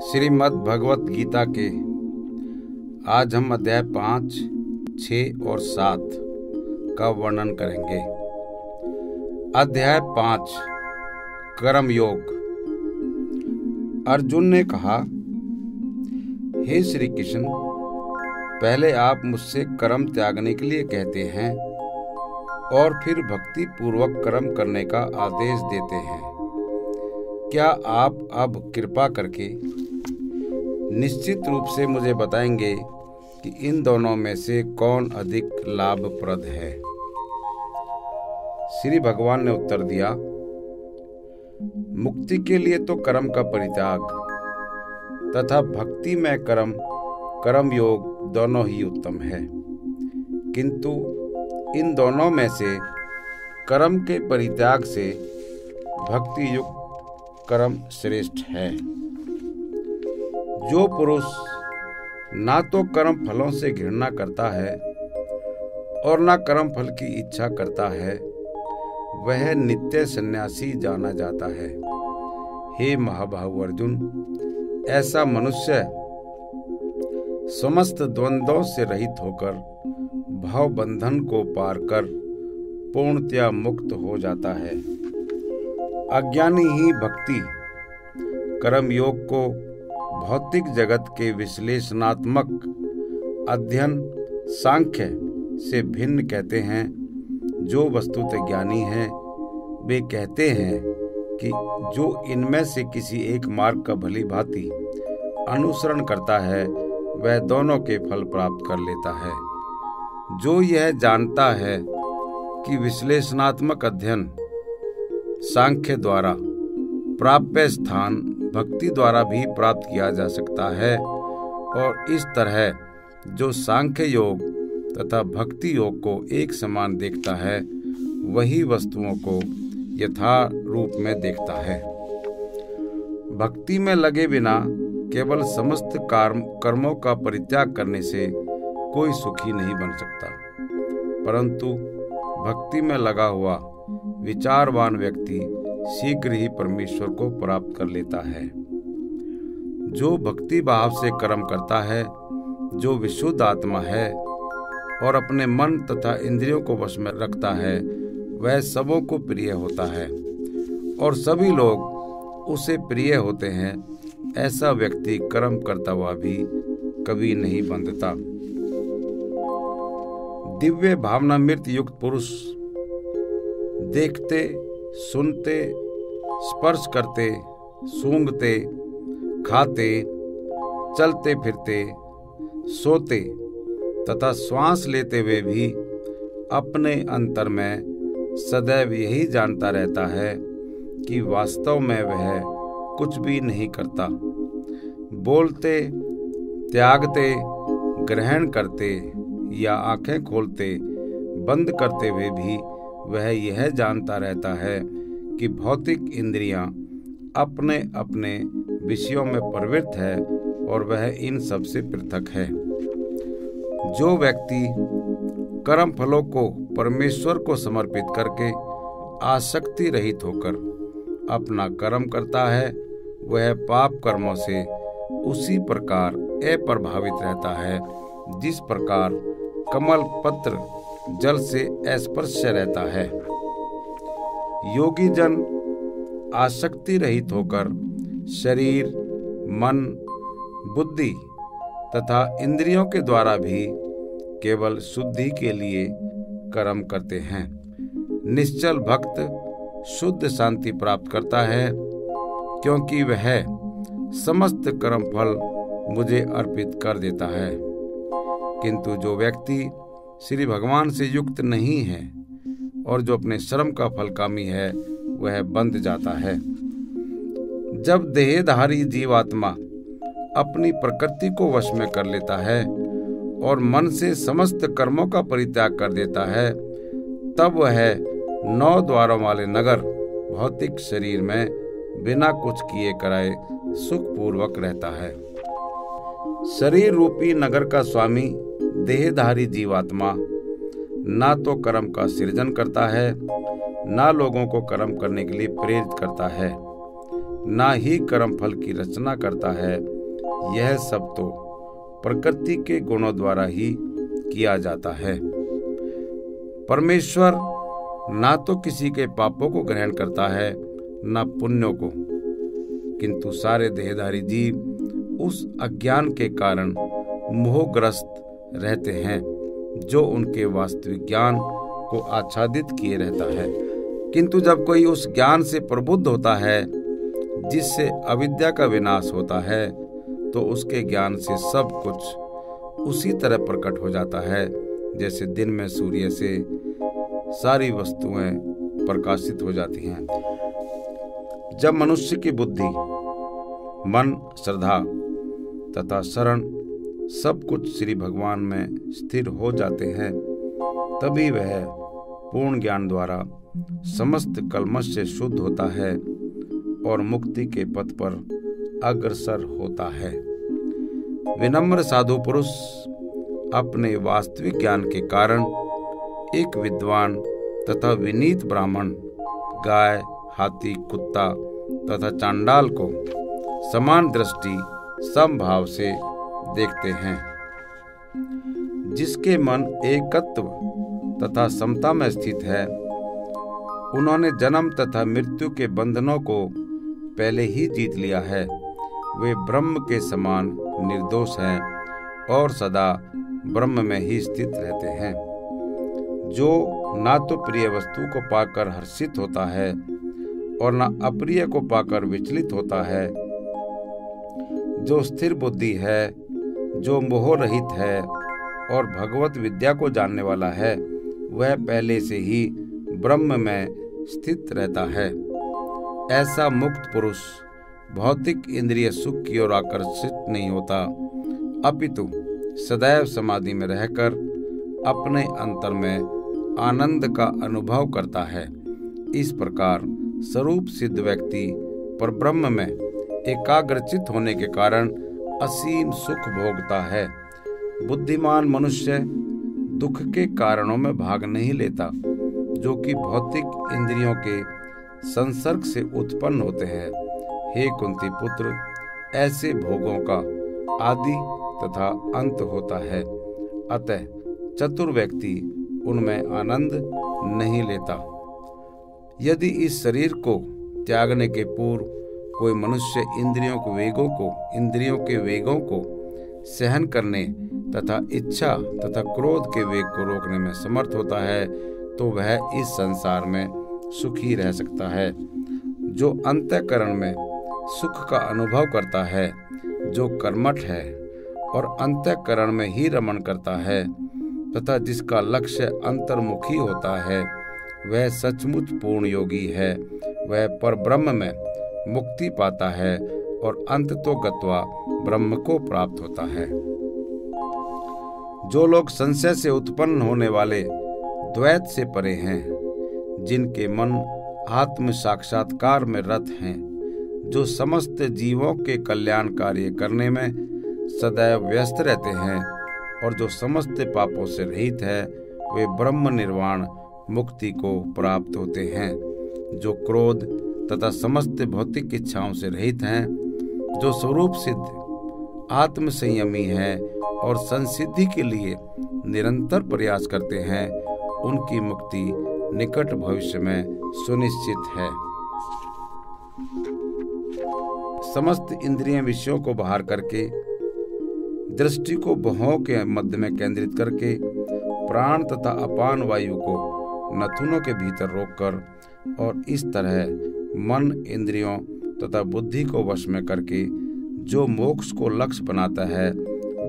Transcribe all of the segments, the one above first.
श्रीमद् भगवत गीता के आज हम अध्याय 5, 6 और 7 का वर्णन करेंगे। अध्याय 5 कर्म योग। अर्जुन ने कहा, हे श्री कृष्ण, पहले आप मुझसे कर्म त्यागने के लिए कहते हैं और फिर भक्ति पूर्वक कर्म करने का आदेश देते हैं। क्या आप अब कृपा करके निश्चित रूप से मुझे बताएंगे कि इन दोनों में से कौन अधिक लाभप्रद है? श्री भगवान ने उत्तर दिया, मुक्ति के लिए तो कर्म का परित्याग तथा भक्ति में कर्म योग दोनों ही उत्तम है, किंतु इन दोनों में से कर्म के परित्याग से भक्ति युक्त कर्म श्रेष्ठ है। जो पुरुष ना तो कर्म फलों से घृणा करता है और ना कर्म फल की इच्छा करता है, वह नित्य सन्यासी जाना जाता है। हे महाबाहु अर्जुन, ऐसा मनुष्य समस्त द्वंद्वों से रहित होकर भाव बंधन को पार कर पूर्णतया मुक्त हो जाता है। अज्ञानी ही भक्ति कर्म योग को भौतिक जगत के विश्लेषणात्मक अध्ययन सांख्य से भिन्न कहते हैं। जो वस्तुतः ज्ञानी हैं, वे कहते हैं कि जो इनमें से किसी एक मार्ग का भली भांति अनुसरण करता है, वह दोनों के फल प्राप्त कर लेता है। जो यह जानता है कि विश्लेषणात्मक अध्ययन सांख्य द्वारा प्राप्य स्थान भक्ति द्वारा भी प्राप्त किया जा सकता है, और इस तरह जो सांख्य योग तथा भक्ति योग को एक समान देखता है, वही वस्तुओं को यथा रूप में देखता है। भक्ति में लगे बिना केवल समस्त कर्मों का परित्याग करने से कोई सुखी नहीं बन सकता, परंतु भक्ति में लगा हुआ विचारवान व्यक्ति शीघ्र ही परमेश्वर को प्राप्त कर लेता है। जो भक्ति भाव से कर्म करता है, जो विशुद्ध आत्मा है और अपने मन तथा इंद्रियों को वश में रखता है, वह सबों को प्रिय होता है और सभी लोग उसे प्रिय होते हैं। ऐसा व्यक्ति कर्म करता हुआ भी कभी नहीं बंधता। दिव्य भावनामृत युक्त पुरुष देखते, सुनते, स्पर्श करते, सूंघते, खाते, चलते फिरते, सोते तथा श्वास लेते हुए भी अपने अंतर में सदैव यही जानता रहता है कि वास्तव में वह कुछ भी नहीं करता। बोलते, त्यागते, ग्रहण करते या आंखें खोलते बंद करते हुए भी वह यह जानता रहता है कि भौतिक इंद्रियां अपने अपने विषयों में प्रवृत्त है और वह इन सब से पृथक है। जो व्यक्ति कर्म फलों को परमेश्वर को समर्पित करके आसक्ति रहित होकर अपना कर्म करता है, वह पाप कर्मों से उसी प्रकार अप्रभावित रहता है जिस प्रकार कमल पत्र जल से अस्पर्श रहता है। योगी जन आसक्ति रहित होकर शरीर, मन, बुद्धि तथा इंद्रियों के द्वारा भी केवल शुद्धि के लिए कर्म करते हैं। निश्चल भक्त शुद्ध शांति प्राप्त करता है, क्योंकि वह समस्त कर्म फल मुझे अर्पित कर देता है। किंतु जो व्यक्ति श्री भगवान से युक्त नहीं है और जो अपने श्रम का फल कामी है, वह बंध जाता है। जब देहधारी जीवात्मा अपनी प्रकृति को वश में कर लेता है और मन से समस्त कर्मों का परित्याग कर देता है, तब वह 9 द्वारों वाले नगर भौतिक शरीर में बिना कुछ किए कराए सुखपूर्वक रहता है। शरीर रूपी नगर का स्वामी देहधारी जीवात्मा ना तो कर्म का सृजन करता है, ना लोगों को कर्म करने के लिए प्रेरित करता है, ना ही कर्म फल की रचना करता है। यह सब तो प्रकृति के गुणों द्वारा ही किया जाता है। परमेश्वर ना तो किसी के पापों को ग्रहण करता है न पुण्यों को, किंतु सारे देहधारी जीव उस अज्ञान के कारण मोहग्रस्त रहते हैं जो उनके वास्तविक ज्ञान को आच्छादित किए रहता है। किंतु जब कोई उस ज्ञान से प्रबुद्ध होता है जिससे अविद्या का विनाश होता है, तो उसके ज्ञान से सब कुछ उसी तरह प्रकट हो जाता है जैसे दिन में सूर्य से सारी वस्तुएं प्रकाशित हो जाती हैं। जब मनुष्य की बुद्धि, मन, श्रद्धा तथा शरण सब कुछ श्री भगवान में स्थिर हो जाते हैं, तभी वह पूर्ण ज्ञान द्वारा समस्त कल्मश से शुद्ध होता है और मुक्ति के पथ पर अग्रसर होता है। विनम्र साधु पुरुष अपने वास्तविक ज्ञान के कारण एक विद्वान तथा विनीत ब्राह्मण, गाय, हाथी, कुत्ता तथा चांडाल को समान दृष्टि समभाव से देखते हैं। जिसके मन एकत्व तथा समता में स्थित है, उन्होंने जन्म तथा मृत्यु के बंधनों को पहले ही जीत लिया है। वे ब्रह्म के समान निर्दोष हैं और सदा ब्रह्म में ही स्थित रहते हैं। जो ना तो प्रिय वस्तु को पाकर हर्षित होता है और ना अप्रिय को पाकर विचलित होता है, जो स्थिर बुद्धि है, जो मोह रहित है और भगवत विद्या को जानने वाला है, वह पहले से ही ब्रह्म में स्थित रहता है। ऐसा मुक्त पुरुष भौतिक इंद्रिय सुख की ओर आकर्षित नहीं होता, अपितु सदैव समाधि में रहकर अपने अंतर में आनंद का अनुभव करता है। इस प्रकार स्वरूप सिद्ध व्यक्ति परब्रह्म में एकाग्रचित होने के कारण असीम सुख भोगता है। बुद्धिमान मनुष्य दुख के कारणों में भाग नहीं लेता, जो कि भौतिक इंद्रियों के संसर्ग से उत्पन्न होते हैं। हे कुंती पुत्र, ऐसे भोगों का आदि तथा अंत होता है, अतः चतुर व्यक्ति उनमें आनंद नहीं लेता। यदि इस शरीर को त्यागने के पूर्व कोई मनुष्य इंद्रियों के वेगों को सहन करने तथा इच्छा तथा क्रोध के वेग को रोकने में समर्थ होता है, तो वह इस संसार में सुखी रह सकता है। जो अंतःकरण में सुख का अनुभव करता है, जो कर्मठ है और अंतःकरण में ही रमण करता है तथा जिसका लक्ष्य अंतर्मुखी होता है, वह सचमुच पूर्ण योगी है। वह परब्रह्म में मुक्ति पाता है और अंत तो गत्वा ब्रह्म को प्राप्त होता है। जो लोग संशय से उत्पन्न होने वाले द्वैत से परे हैं, जिनके मन आत्म साक्षात्कार में रत हैं, जो समस्त जीवों के कल्याण कार्य करने में सदैव व्यस्त रहते हैं और जो समस्त पापों से रहित है, वे ब्रह्म निर्वाण मुक्ति को प्राप्त होते हैं। जो क्रोध तथा समस्त भौतिक इच्छाओं से रहित हैं, जो स्वरूप सिद्ध आत्म संयमी है और संसिद्धि के लिए निरंतर प्रयास करते हैं, उनकी मुक्ति निकट भविष्य में सुनिश्चित है। समस्त इंद्रिय विषयों को बाहर करके दृष्टि को भौहों के मध्य में केंद्रित करके प्राण तथा अपान वायु को नथुनों के भीतर रोककर और इस तरह मन, इंद्रियों तथा बुद्धि को वश में करके जो मोक्ष को लक्ष्य बनाता है,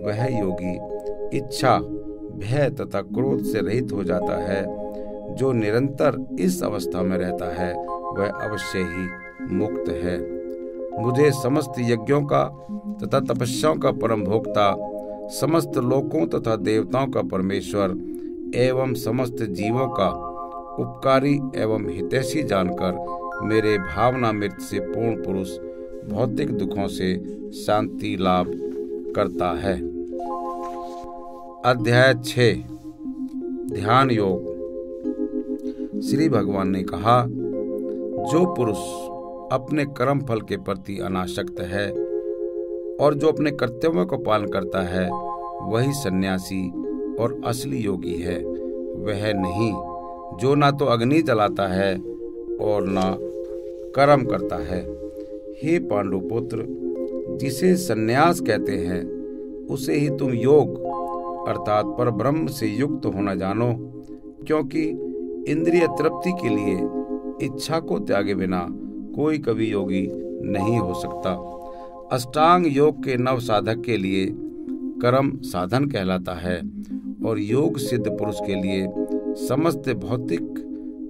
वह योगी इच्छा, भय तथा क्रोध से रहित हो जाता है। जो निरंतर इस अवस्था में रहता है, वह अवश्य ही मुक्त है। मुझे समस्त यज्ञों का तथा तपस्याओं का परम भोक्ता, समस्त लोकों तथा देवताओं का परमेश्वर एवं समस्त जीवों का उपकारी एवं हितैषी जानकर मेरे भावनामृत से पूर्ण पुरुष भौतिक दुखों से शांति लाभ करता है। अध्याय 6 ध्यान योग। श्री भगवान ने कहा, जो पुरुष अपने कर्म फल के प्रति अनासक्त है, और जो अपने कर्तव्यों को पालन करता है वही सन्यासी और असली योगी है। वह नहीं जो ना तो अग्नि जलाता है और ना कर्म करता है। हे पांडु पुत्र, जिसे सन्यास कहते हैं उसे ही तुम योग अर्थात पर ब्रह्म से युक्त होना जानो, क्योंकि इंद्रिय तृप्ति के लिए इच्छा को त्यागे बिना कोई कभी योगी नहीं हो सकता। अष्टांग योग के नव साधक के लिए कर्म साधन कहलाता है और योग सिद्ध पुरुष के लिए समस्त भौतिक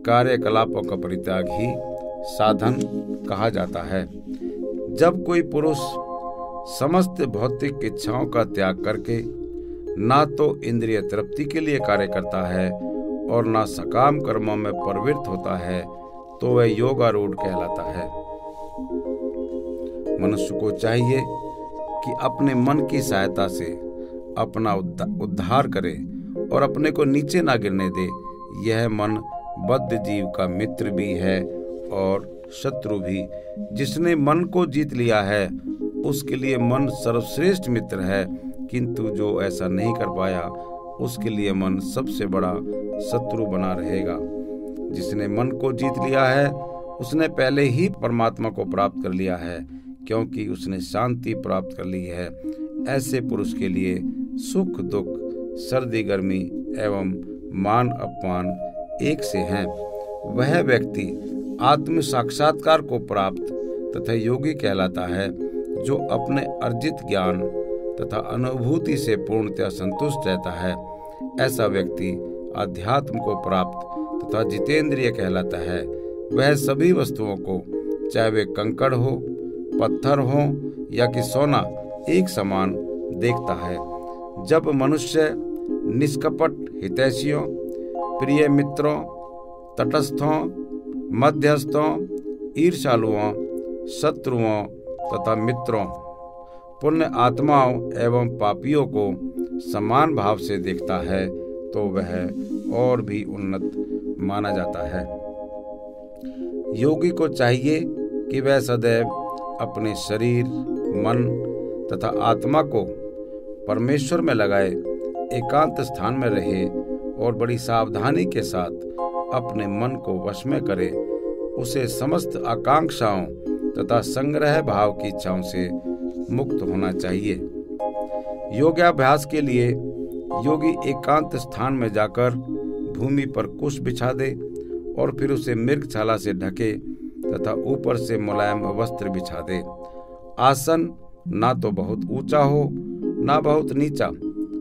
कार्यकलापों का परित्याग ही साधन कहा जाता है। जब कोई पुरुष समस्त भौतिक इच्छाओं का त्याग करके ना तो इंद्रिय तृप्ति के लिए कार्य करता है और ना सकाम कर्मों में प्रवृत्त होता है, तो वह योगारूढ़ कहलाता है। मनुष्य को चाहिए कि अपने मन की सहायता से अपना उद्धार करे और अपने को नीचे ना गिरने दे। यह मन बद्ध जीव का मित्र भी है और शत्रु भी। जिसने मन को जीत लिया है उसके लिए मन सर्वश्रेष्ठ मित्र है, किंतु जो ऐसा नहीं कर पाया उसके लिए मन सबसे बड़ा शत्रु बना रहेगा। जिसने मन को जीत लिया है उसने पहले ही परमात्मा को प्राप्त कर लिया है, क्योंकि उसने शांति प्राप्त कर ली है। ऐसे पुरुष के लिए सुख दुख, सर्दी गर्मी एवं मान अपमान एक से हैं। वह व्यक्ति आत्म साक्षात्कार को प्राप्त तथा योगी कहलाता है, जो अपने अर्जित ज्ञान तथा अनुभूति से पूर्णतः संतुष्ट रहता है। ऐसा व्यक्ति अध्यात्म को प्राप्त तथा जितेंद्रिय कहलाता है। वह सभी वस्तुओं को, चाहे वे कंकड़ हो, पत्थर हो या कि सोना, एक समान देखता है। जब मनुष्य निष्कपट हितैषियों, प्रिय मित्रों, तटस्थों, मध्यस्थों, ईर्ष्यालुओं, शत्रुओं तथा मित्रों, पुण्य आत्माओं एवं पापियों को समान भाव से देखता है, तो वह और भी उन्नत माना जाता है। योगी को चाहिए कि वह सदैव अपने शरीर, मन तथा आत्मा को परमेश्वर में लगाए, एकांत स्थान में रहे और बड़ी सावधानी के साथ अपने मन को वश में करे। उसे समस्त आकांक्षाओं तथा संग्रह भाव की इच्छाओं से मुक्त होना चाहिए। योगाभ्यास के लिए योगी एकांत स्थान में जाकर भूमि पर कुश बिछा दे और फिर उसे मृगछाला से ढके तथा ऊपर से मुलायम वस्त्र बिछा दे। आसन ना तो बहुत ऊंचा हो ना बहुत नीचा,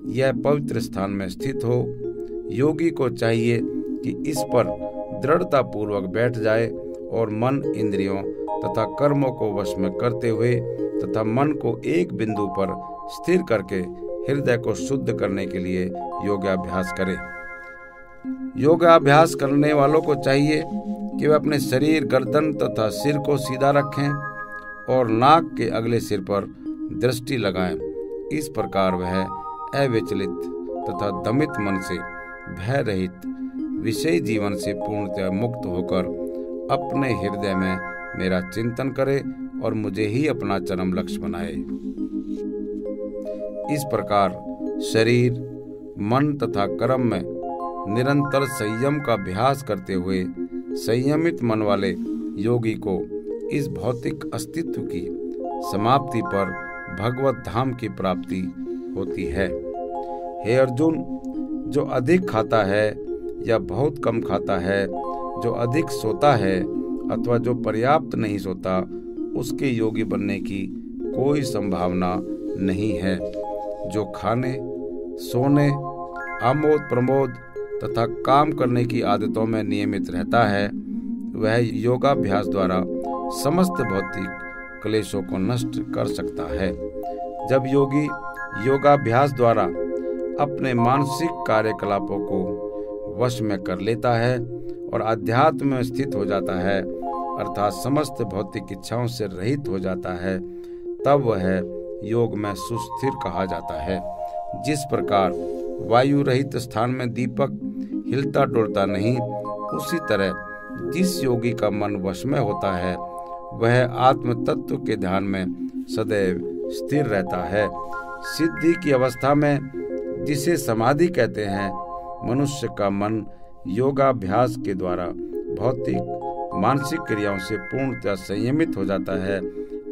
यह पवित्र स्थान में स्थित हो। योगी को चाहिए कि इस पर दृढ़ता पूर्वक बैठ जाए और मन, इंद्रियों तथा कर्मों को वश में करते हुए तथा मन को एक बिंदु पर स्थिर करके हृदय को शुद्ध करने के लिए योगाभ्यास करे। योगाभ्यास करने वालों को चाहिए कि वे अपने शरीर, गर्दन तथा सिर को सीधा रखें और नाक के अगले सिर पर दृष्टि लगाएं। इस प्रकार वह अविचलित तथा दमित मन से, भय रहित, विषय जीवन से पूर्णतः मुक्त होकर अपने हृदय में मेरा चिंतन करे और मुझे ही अपना चरम लक्ष्य बनाए। इस प्रकार शरीर, मन तथा कर्म में निरंतर संयम का अभ्यास करते हुए संयमित मन वाले योगी को इस भौतिक अस्तित्व की समाप्ति पर भगवत धाम की प्राप्ति होती है। हे अर्जुन, जो अधिक खाता है या बहुत कम खाता है, जो अधिक सोता है अथवा जो पर्याप्त नहीं सोता, उसके योगी बनने की कोई संभावना नहीं है। जो खाने, सोने, आमोद प्रमोद तथा काम करने की आदतों में नियमित रहता है, वह योगाभ्यास द्वारा समस्त भौतिक क्लेशों को नष्ट कर सकता है। जब योगी योगाभ्यास द्वारा अपने मानसिक कार्यकलापों को वश में कर लेता है और अध्यात्म में स्थित हो जाता है, अर्थात समस्त भौतिक इच्छाओं से रहित हो जाता है, तब वह योग में सुस्थिर कहा जाता है। जिस प्रकार वायु रहित स्थान में दीपक हिलता डुलता नहीं, उसी तरह जिस योगी का मन वश में होता है वह आत्म तत्व के ध्यान में सदैव स्थिर रहता है। सिद्धि की अवस्था में, जिसे समाधि कहते हैं, मनुष्य का मन योगाभ्यास के द्वारा भौतिक मानसिक क्रियाओं से पूर्णतः संयमित हो जाता है।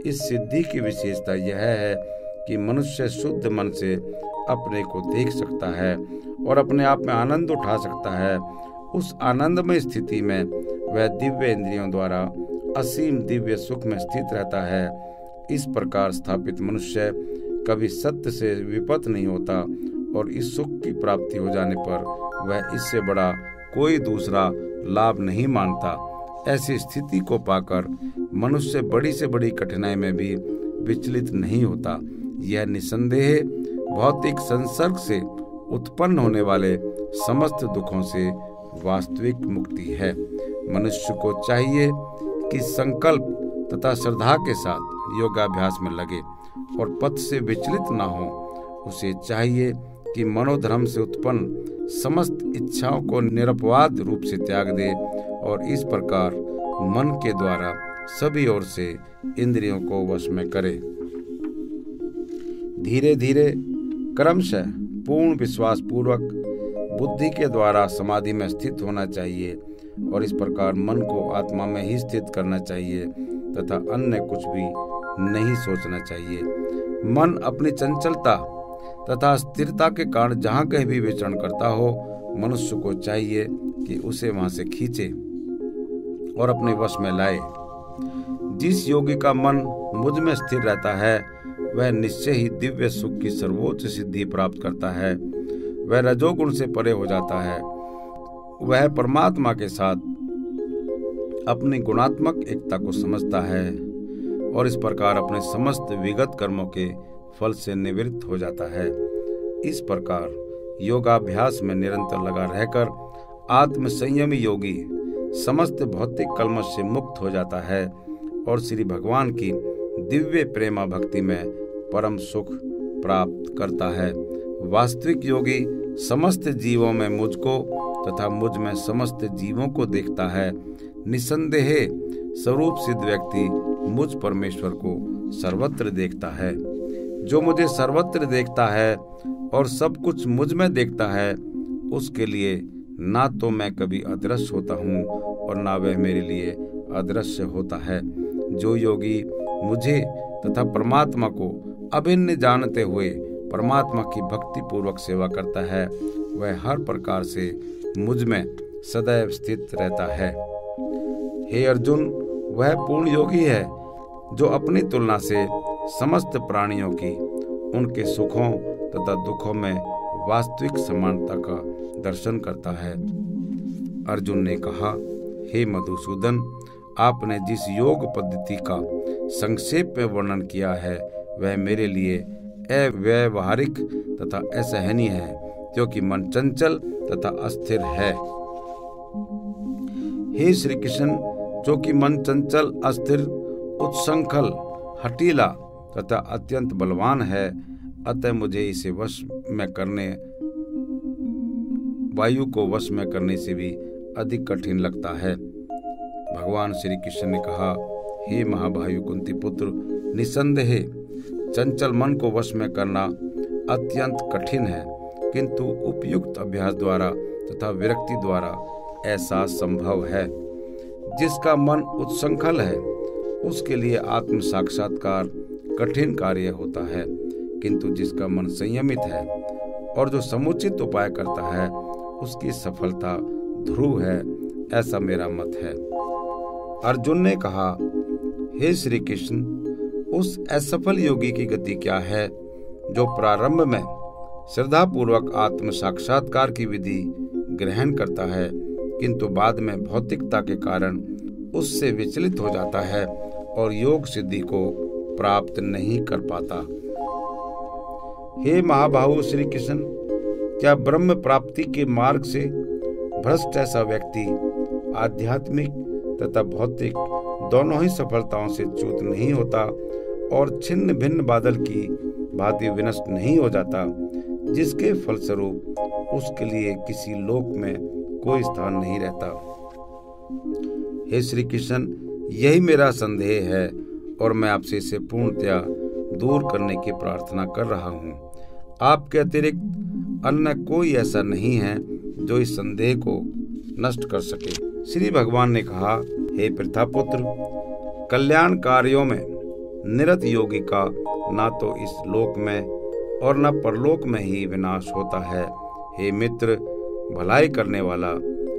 इस सिद्धि की विशेषता यह है कि मनुष्य शुद्ध मन से अपने को देख सकता है और अपने आप में आनंद उठा सकता है। उस आनंदमय स्थिति में वह दिव्य इंद्रियों द्वारा असीम दिव्य सुख में स्थित रहता है। इस प्रकार स्थापित मनुष्य कभी सत्य से विपत नहीं होता और इस सुख की प्राप्ति हो जाने पर वह इससे बड़ा कोई दूसरा लाभ नहीं मानता। ऐसी स्थिति को पाकर मनुष्य बड़ी से बड़ी कठिनाई में भी विचलित नहीं होता। यह निसंदेह भौतिक संसर्ग से उत्पन्न होने वाले समस्त दुखों से वास्तविक मुक्ति है। मनुष्य को चाहिए कि संकल्प तथा श्रद्धा के साथ योगाभ्यास में लगे और पथ से विचलित ना हो। उसे चाहिए कि मनोधर्म से उत्पन्न समस्त इच्छाओं को निरपवाद रूप से त्याग दे और इस प्रकार मन के द्वारा सभी ओर से इंद्रियों को वश में करे। धीरे धीरे क्रमशः पूर्ण विश्वास पूर्वक बुद्धि के द्वारा समाधि में स्थित होना चाहिए और इस प्रकार मन को आत्मा में ही स्थित करना चाहिए तथा अन्य कुछ भी नहीं सोचना चाहिए। मन अपनी चंचलता तथा स्थिरता के कारण जहाँ कहीं भी विचरण करता हो, मनुष्य को चाहिए कि उसे वहां से खींचे और अपने वश में लाए। जिस योगी का मन मुझ में स्थिर रहता है, वह निश्चय ही दिव्य सुख की सर्वोच्च सिद्धि प्राप्त करता है। वह रजोगुण से परे हो जाता है। वह परमात्मा के साथ अपनी गुणात्मक एकता को समझता है और इस प्रकार अपने समस्त विगत कर्मों के फल से निवृत्त हो जाता है। इस प्रकार योगाभ्यास में निरंतर लगा रहकर आत्म संयमी योगी समस्त भौतिक कलमश से मुक्त हो जाता है और श्री भगवान की दिव्य प्रेमा भक्ति में परम सुख प्राप्त करता है। वास्तविक योगी समस्त जीवों में मुझको तथा मुझ में समस्त जीवों को देखता है। निसंदेह स्वरूप सिद्ध व्यक्ति मुझ परमेश्वर को सर्वत्र देखता है। जो मुझे सर्वत्र देखता है और सब कुछ मुझ में देखता है, उसके लिए ना तो मैं कभी अदृश्य होता हूँ और ना वह मेरे लिए अदृश्य होता है। जो योगी मुझे तथा परमात्मा को अभिन्न जानते हुए परमात्मा की भक्ति पूर्वक सेवा करता है, वह हर प्रकार से मुझ में सदैव स्थित रहता है। हे अर्जुन, वह पूर्ण योगी है जो अपनी तुलना से समस्त प्राणियों की उनके सुखों तथा दुखों में वास्तविक समानता का दर्शन करता है। अर्जुन ने कहा, हे मधुसूदन, आपने जिस योग पद्धति का संक्षेप में वर्णन किया है, वह मेरे लिए अव्यवहारिक तथा असहनीय है, क्योंकि मन चंचल तथा अस्थिर है। हे श्री कृष्ण, जो कि मन चंचल, अस्थिर, उत्संखल, हठीला तथा अत्यंत बलवान है, अतः मुझे इसे वश में करने, वायु को वश में करने से भी अधिक कठिन लगता है। भगवान श्री कृष्ण ने कहा, हे महाभायु कुंती पुत्र, निसंदेह चंचल मन को वश में करना अत्यंत कठिन है, किंतु उपयुक्त अभ्यास द्वारा तथा विरक्ति द्वारा ऐसा संभव है। जिसका मन उत्संखल है, उसके लिए आत्म साक्षात्कार कठिन कार्य होता है, किंतु जिसका मन संयमित है और जो समुचित उपाय करता है, उसकी सफलता ध्रुव है, ऐसा मेरा मत है। अर्जुन ने कहा, हे श्री कृष्ण, उस असफल योगी की गति क्या है जो प्रारंभ में श्रद्धा पूर्वक आत्म साक्षात्कार की विधि ग्रहण करता है, किंतु बाद में भौतिकता के कारण उससे विचलित हो जाता है और योग सिद्धि को प्राप्त नहीं कर पाता। हे महाबाहु श्री कृष्ण, क्या ब्रह्म प्राप्ति के मार्ग से भ्रष्ट ऐसा व्यक्ति आध्यात्मिक तथा भौतिक दोनों ही सफलताओं से च्युत नहीं होता और छिन्न भिन्न बादल की भांति विनष्ट नहीं हो जाता, जिसके फलस्वरूप उसके लिए किसी लोक में कोई स्थान नहीं रहता। हे श्री कृष्ण, यही मेरा संदेह है और मैं आपसे इसे पूर्णतया दूर करने की प्रार्थना कर रहा हूँ। आपके अतिरिक्त अन्य कोई ऐसा नहीं है जो इस संदेह को नष्ट कर सके। श्री भगवान ने कहा, हे पृथापुत्र, कल्याण कार्यों में निरत योगी का ना तो इस लोक में और न परलोक में ही विनाश होता है। हे मित्र, भलाई करने वाला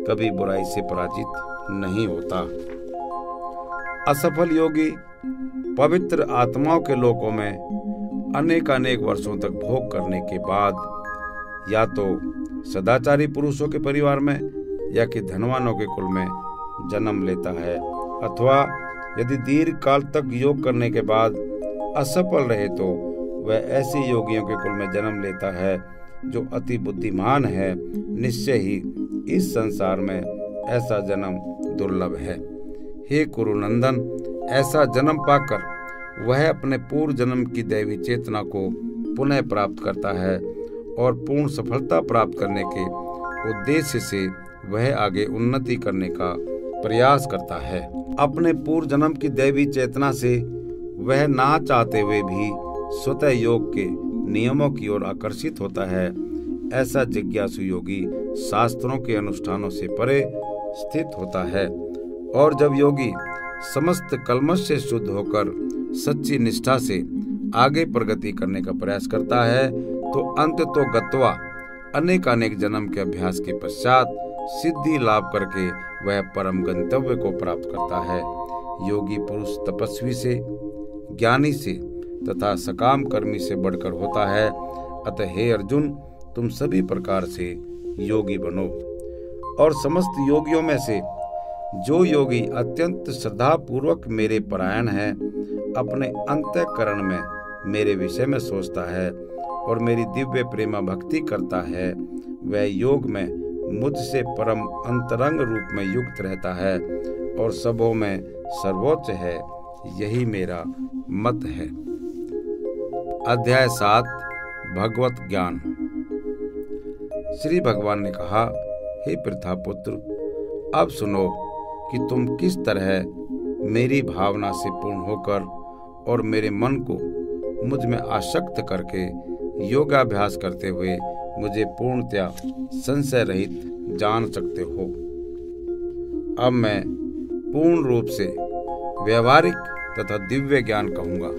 कभी बुराई से पराजित नहीं होता। असफल योगी पवित्र आत्माओं के लोकों में अनेक वर्षों तक भोग करने के बाद या तो सदाचारी पुरुषों के परिवार में या कि धनवानों के कुल में जन्म लेता है, अथवा यदि दीर्घ काल तक योग करने के बाद असफल रहे तो वह ऐसे योगियों के कुल में जन्म लेता है जो अति बुद्धिमान है। निश्चय ही इस संसार में ऐसा जन्म दुर्लभ है। हे कुरुनंदन, ऐसा जन्म पाकर वह अपने पूर्व जन्म की दैवी चेतना को पुनः प्राप्त करता है और पूर्ण सफलता प्राप्त करने के उद्देश्य से वह आगे उन्नति करने का प्रयास करता है। अपने पूर्व जन्म की दैवी चेतना से वह ना चाहते हुए भी स्वतः योग के नियमों की ओर आकर्षित होता है। ऐसा जिज्ञासु योगी शास्त्रों के अनुष्ठानों से परे स्थित होता है और जब योगी समस्त कल्मश से शुद्ध होकर सच्ची निष्ठा से आगे प्रगति करने का प्रयास करता है तो अंत तो गत्वा अनेक जन्म के अभ्यास के पश्चात सिद्धि लाभ करके वह परम गंतव्य को प्राप्त करता है। योगी पुरुष तपस्वी से, ज्ञानी से तथा सकाम कर्मी से बढ़कर होता है। अतः हे अर्जुन, तुम सभी प्रकार से योगी बनो और समस्त योगियों में से जो योगी अत्यंत श्रद्धा पूर्वक मेरे परायण है, अपने अंतःकरण में मेरे विषय में सोचता है और मेरी दिव्य प्रेमा भक्ति करता है, वह योग में मुझसे परम अंतरंग रूप में युक्त रहता है और सबों में सर्वोच्च है। यही मेरा मत है। अध्याय 7 भगवत ज्ञान। श्री भगवान ने कहा, हे पृथापुत्र, अब सुनो कि तुम किस तरह मेरी भावना से पूर्ण होकर और मेरे मन को मुझ में आसक्त करके योगाभ्यास करते हुए मुझे पूर्णतया संशय रहित जान सकते हो। अब मैं पूर्ण रूप से व्यवहारिक तथा दिव्य ज्ञान कहूँगा।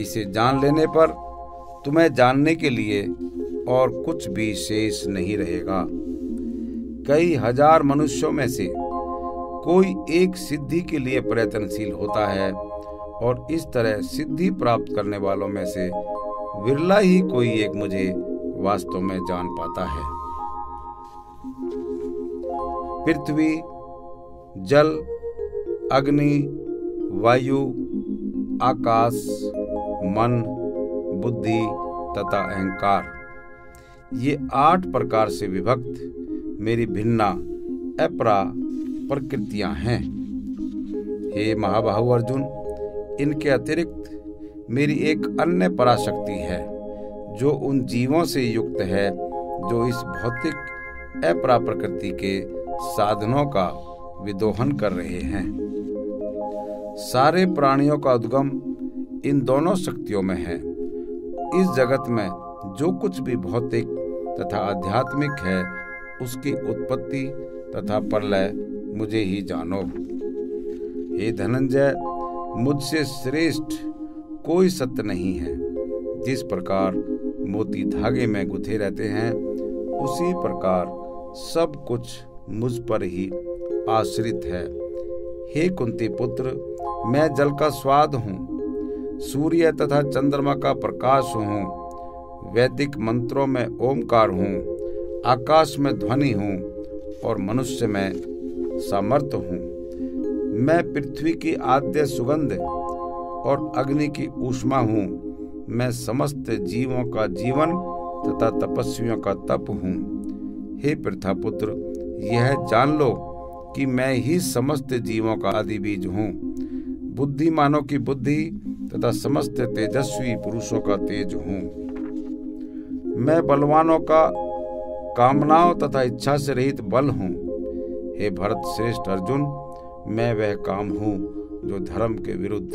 इसे जान लेने पर तुम्हें जानने के लिए और कुछ भी शेष नहीं रहेगा। कई हजार मनुष्यों में से कोई एक सिद्धि के लिए प्रयत्नशील होता है और इस तरह सिद्धि प्राप्त करने वालों में से विरला ही कोई एक मुझे वास्तव में जान पाता है। पृथ्वी, जल, अग्नि, वायु, आकाश, मन, बुद्धि तथा अहंकार, ये 8 प्रकार से विभक्त मेरी भिन्ना अपरा प्रकृतियां हैं। हे महाबाहु अर्जुन, इनके अतिरिक्त मेरी एक अन्य पराशक्ति है जो उन जीवों से युक्त है जो इस भौतिक अपरा प्रकृति के साधनों का विदोहन कर रहे हैं। सारे प्राणियों का उद्गम इन दोनों शक्तियों में है। इस जगत में जो कुछ भी भौतिक तथा आध्यात्मिक है, उसकी उत्पत्ति तथा प्रलय मुझे ही जानो। हे धनंजय, मुझसे श्रेष्ठ कोई सत्य नहीं है। जिस प्रकार मोती धागे में गुथे रहते हैं, उसी प्रकार सब कुछ मुझ पर ही आश्रित है। हे कुंती पुत्र, मैं जल का स्वाद हूँ, सूर्य तथा चंद्रमा का प्रकाश हूँ, वैदिक मंत्रों में ओमकार हूँ, आकाश में ध्वनि हूँ और मनुष्य में सामर्थ्य हूँ। मैं पृथ्वी की आद्य सुगंध और अग्नि की ऊष्मा हूँ। मैं समस्त जीवों का जीवन तथा तपस्वियों का तप हूँ। हे पृथापुत्र, यह जान लो कि मैं ही समस्त जीवों का आदि बीज हूँ, बुद्धिमानों की बुद्धि तथा समस्त तेजस्वी पुरुषों का तेज हूँ। मैं बलवानों का कामनाओं तथा इच्छा से रहित बल हूँ। हे भरत श्रेष्ठ अर्जुन, मैं वह काम हूँ जो धर्म के विरुद्ध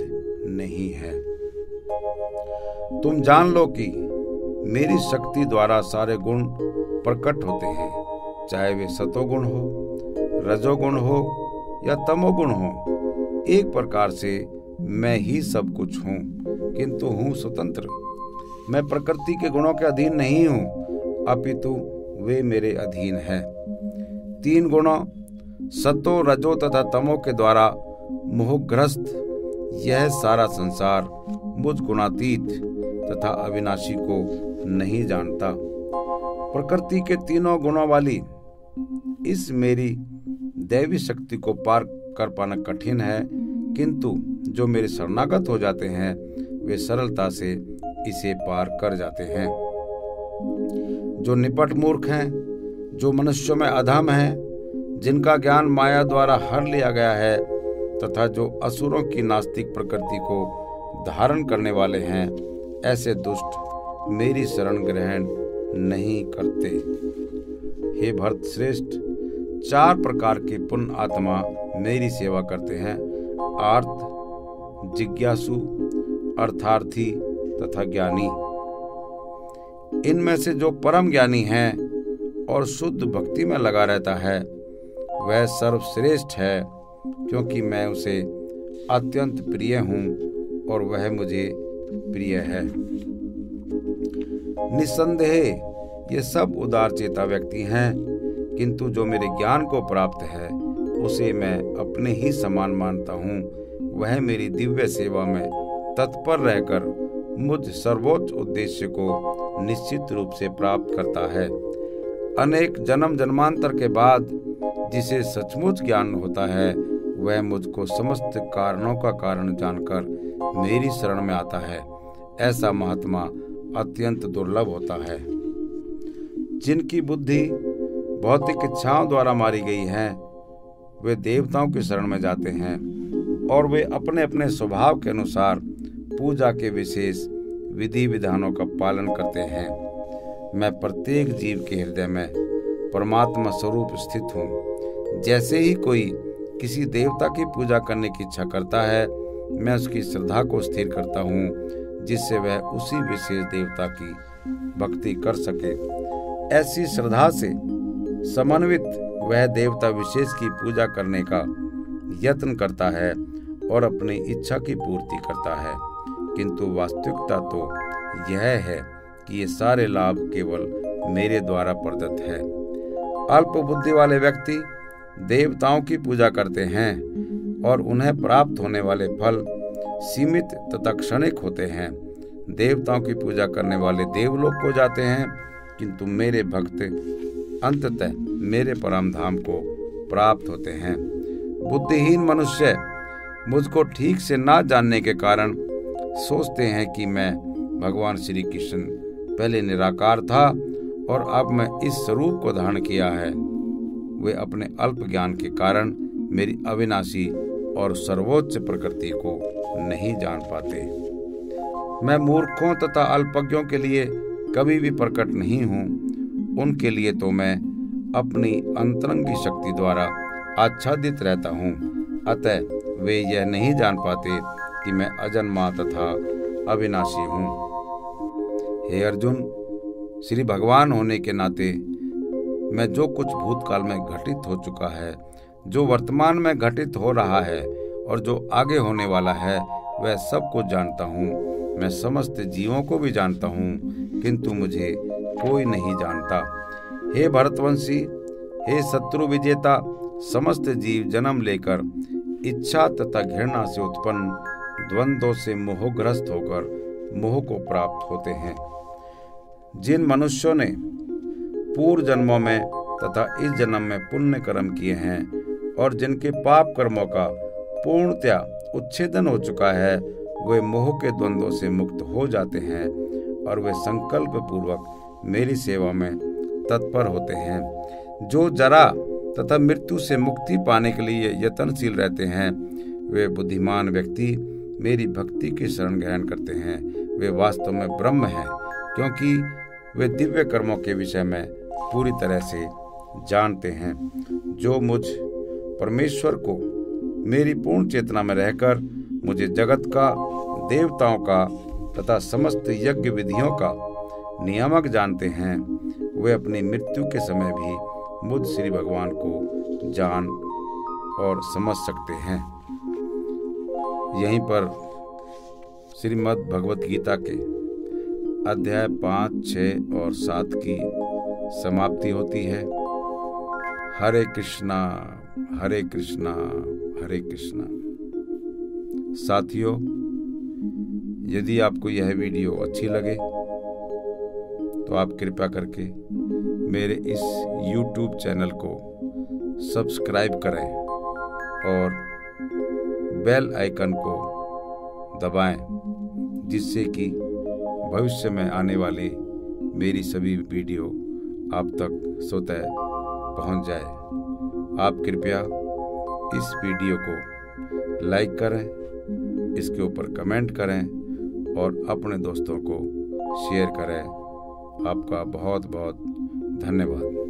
नहीं है। तुम जान लो कि मेरी शक्ति द्वारा सारे गुण प्रकट होते हैं, चाहे वे सतोगुण हो, रजोगुण हो या तमोगुण हो। एक प्रकार से मैं ही सब कुछ हूँ, किंतु हूँ स्वतंत्र। मैं प्रकृति के गुणों के अधीन नहीं हूँ, अपितु वे मेरे अधीन है। 3 गुणों सतो, रजो तथा तमो के द्वारा मोहग्रस्त यह सारा संसार मुझ गुणातीत तथा अविनाशी को नहीं जानता। प्रकृति के 3 गुणों वाली इस मेरी दैवी शक्ति को पार कर पाना कठिन है, किंतु जो मेरे शरणागत हो जाते हैं वे सरलता से इसे पार कर जाते हैं। जो निपट मूर्ख हैं, जो मनुष्यों में अधम हैं, जिनका ज्ञान माया द्वारा हर लिया गया है तथा जो असुरों की नास्तिक प्रकृति को धारण करने वाले हैं, ऐसे दुष्ट मेरी शरण ग्रहण नहीं करते। हे भरत श्रेष्ठ, 4 प्रकार के पुण्य आत्मा मेरी सेवा करते हैं: आर्त, जिज्ञासु, अर्थार्थी तथा ज्ञानी। इनमें से जो परम ज्ञानी है और शुद्ध भक्ति में लगा रहता है वह सर्वश्रेष्ठ है, क्योंकि मैं उसे अत्यंत प्रिय हूँ और वह मुझे प्रिय है। निस्संदेह ये सब उदार चेता व्यक्ति हैं, किंतु जो मेरे ज्ञान को प्राप्त है उसे मैं अपने ही समान मानता हूँ। वह मेरी दिव्य सेवा में तत्पर रहकर मुझ सर्वोच्च उद्देश्य को निश्चित रूप से प्राप्त करता है। अनेक जन्म जन्मांतर के बाद जिसे सचमुच ज्ञान होता है वह मुझको समस्त कारणों का कारण जानकर मेरी शरण में आता है। ऐसा महात्मा अत्यंत दुर्लभ होता है। जिनकी बुद्धि भौतिक इच्छाओं द्वारा मारी गई है वे देवताओं की शरण में जाते हैं और वे अपने अपने स्वभाव के अनुसार पूजा के विशेष विधि विधानों का पालन करते हैं। मैं प्रत्येक जीव के हृदय में परमात्मा स्वरूप स्थित हूँ। जैसे ही कोई किसी देवता की पूजा करने की इच्छा करता है, मैं उसकी श्रद्धा को स्थिर करता हूँ, जिससे वह उसी विशेष देवता की भक्ति कर सके। ऐसी श्रद्धा से समन्वित वह देवता विशेष की पूजा करने का यत्न करता है और अपनी इच्छा की पूर्ति करता है, किंतु वास्तविकता तो यह है कि ये सारे लाभ केवल मेरे द्वारा प्रदत्त है। अल्प बुद्धि वाले व्यक्ति देवताओं की पूजा करते हैं और उन्हें प्राप्त होने वाले फल सीमित तथा क्षणिक होते हैं। देवताओं की पूजा करने वाले देवलोक को जाते हैं, किंतु मेरे भक्त अंततः मेरे परम धाम को प्राप्त होते हैं। बुद्धिहीन मनुष्य मुझको ठीक से ना जानने के कारण सोचते हैं कि मैं भगवान श्री कृष्ण पहले निराकार था और अब मैं इस स्वरूप को धारण किया है। वे अपने अल्प ज्ञान के कारण मेरी अविनाशी और सर्वोच्च प्रकृति को नहीं जान पाते। मैं मूर्खों तथा अल्पज्ञों के लिए कभी भी प्रकट नहीं हूँ। उनके लिए तो मैं अपनी अंतरंगी शक्ति द्वारा आच्छादित रहता हूँ, अतः वे यह नहीं जान पाते कि मैं अजन्मा तथा अविनाशी हूँ। हे अर्जुन, श्री भगवान होने के नाते मैं जो कुछ भूतकाल में घटित हो चुका है, जो वर्तमान में घटित हो रहा है और जो आगे होने वाला है वह सब कुछ जानता हूँ। मैं समस्त जीवों को भी जानता हूँ, किंतु मुझे कोई नहीं जानता। हे भरतवंशी, हे शत्रु विजेता, समस्त जीव जन्म लेकर इच्छा तथा घृणा से उत्पन्न द्वंद्वों से मोहग्रस्त होकर मोह को प्राप्त होते हैं। जिन मनुष्यों ने पूर्व जन्मों में तथा इस जन्म में पुण्य कर्म किए हैं और जिनके पाप कर्मों का पूर्णतया उच्छेदन हो चुका है, वे मोह के द्वंद्वों से मुक्त हो जाते हैं और वे संकल्प पूर्वक मेरी सेवा में तत्पर होते हैं। जो जरा तथा मृत्यु से मुक्ति पाने के लिए यत्नशील रहते हैं, वे बुद्धिमान व्यक्ति मेरी भक्ति की शरण ग्रहण करते हैं। वे वास्तव में ब्रह्म हैं, क्योंकि वे दिव्य कर्मों के विषय में पूरी तरह से जानते हैं। जो मुझ परमेश्वर को मेरी पूर्ण चेतना में रहकर मुझे जगत का, देवताओं का तथा समस्त यज्ञ विधियों का नियामक जानते हैं, वे अपनी मृत्यु के समय भी मुझ श्री भगवान को जान और समझ सकते हैं। यहीं पर श्रीमद् भगवत गीता के अध्याय 5, 6 और 7 की समाप्ति होती है। हरे कृष्णा हरे कृष्णा हरे कृष्णा। साथियों, यदि आपको यह वीडियो अच्छी लगे तो आप कृपया करके मेरे इस YouTube चैनल को सब्सक्राइब करें और बेल आइकन को दबाएं, जिससे कि भविष्य में आने वाली मेरी सभी वीडियो आप तक स्वतः पहुंच जाए। आप कृपया इस वीडियो को लाइक करें, इसके ऊपर कमेंट करें और अपने दोस्तों को शेयर करें। आपका बहुत बहुत धन्यवाद।